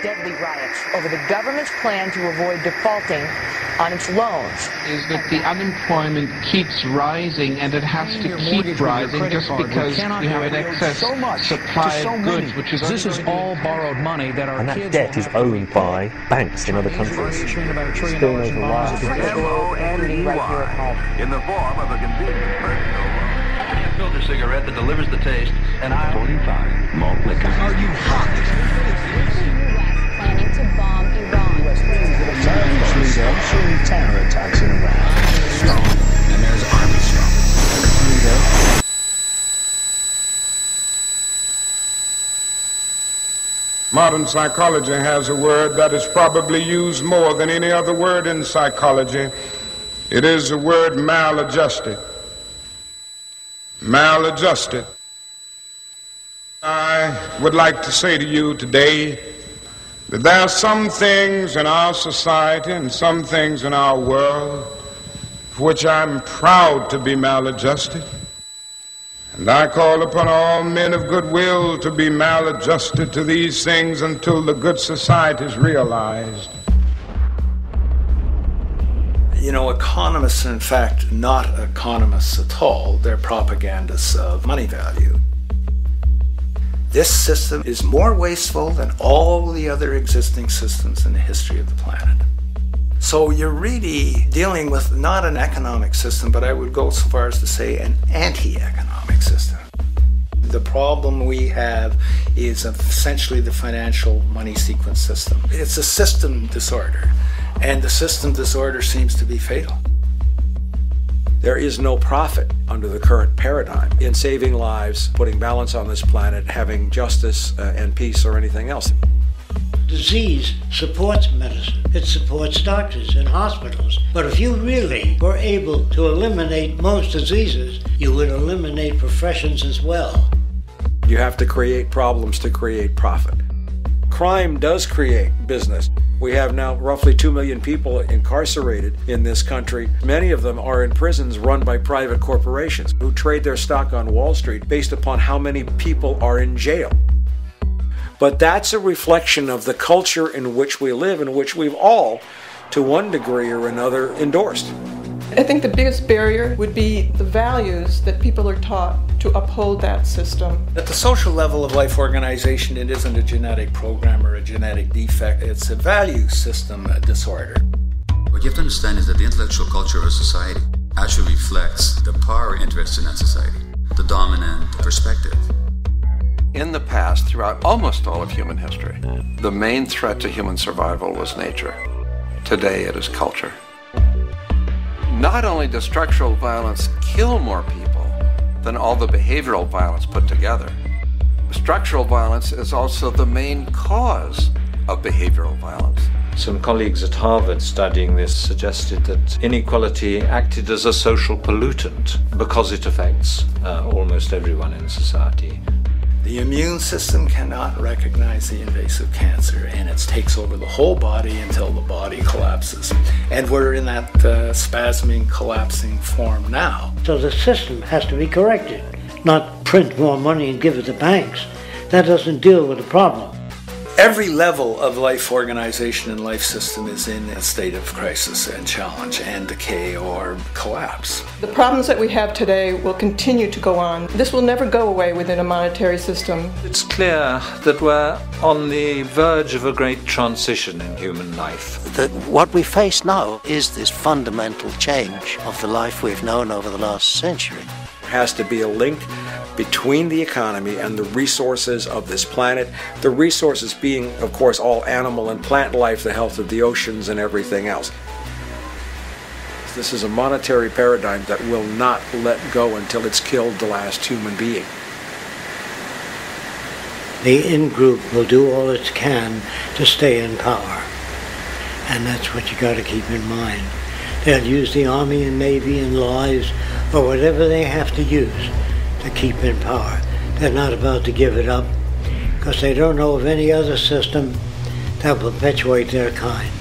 deadly riots over the government's plan to avoid defaulting on its loans. Is that the unemployment keeps rising, and it has to keep rising just because we have an excess supply of goods, which is... This is all borrowed money that our and that kids debt is owned by banks in other countries. It's been over $1 trillion. In the form of a convenient personal loan. A filter cigarette that delivers the taste, and 45 malt liquor. Are you hot? Planning to bomb Iran. Turkish leader suing terror attacks in Iraq. Strong. And there's Armstrong. Leader. Modern psychology has a word that is probably used more than any other word in psychology. It is the word maladjusted. Maladjusted. I would like to say to you today that there are some things in our society and some things in our world for which I'm proud to be maladjusted. And I call upon all men of goodwill to be maladjusted to these things until the good society is realized. You know, economists are in fact not economists at all. They're propagandists of money value. This system is more wasteful than all the other existing systems in the history of the planet. So you're really dealing with not an economic system, but I would go so far as to say an anti-economic system. The problem we have is essentially the financial money sequence system. It's a system disorder, and the system disorder seems to be fatal. There is no profit under the current paradigm in saving lives, putting balance on this planet, having justice and peace or anything else. Disease supports medicine. It supports doctors and hospitals. But if you really were able to eliminate most diseases, you would eliminate professions as well. You have to create problems to create profit. Crime does create business. We have now roughly 2 million people incarcerated in this country. Many of them are in prisons run by private corporations who trade their stock on Wall Street based upon how many people are in jail. But that's a reflection of the culture in which we live, in which we've all, to one degree or another, endorsed. I think the biggest barrier would be the values that people are taught to uphold that system. At the social level of life organization, it isn't a genetic program or a genetic defect. It's a value system disorder. What you have to understand is that the intellectual culture of a society actually reflects the power interests in that society, the dominant perspective. In the past, throughout almost all of human history, the main threat to human survival was nature. Today it is culture. Not only does structural violence kill more people than all the behavioral violence put together, structural violence is also the main cause of behavioral violence. Some colleagues at Harvard studying this suggested that inequality acted as a social pollutant because it affects almost everyone in society. The immune system cannot recognize the invasive cancer, and it takes over the whole body until the body collapses. And we're in that spasming, collapsing form now. So the system has to be corrected, not print more money and give it to banks. That doesn't deal with the problem. Every level of life organization and life system is in a state of crisis and challenge and decay or collapse. The problems that we have today will continue to go on. This will never go away within a monetary system. It's clear that we're on the verge of a great transition in human life. That what we face now is this fundamental change of the life we've known over the last century. There has to be a link between the economy and the resources of this planet, the resources being, of course, all animal and plant life, the health of the oceans and everything else. This is a monetary paradigm that will not let go until it's killed the last human being. The in-group will do all it can to stay in power. And that's what you got to keep in mind. They'll use the Army and Navy and lives or whatever they have to use to keep in power. They're not about to give it up because they don't know of any other system that will perpetuate their kind.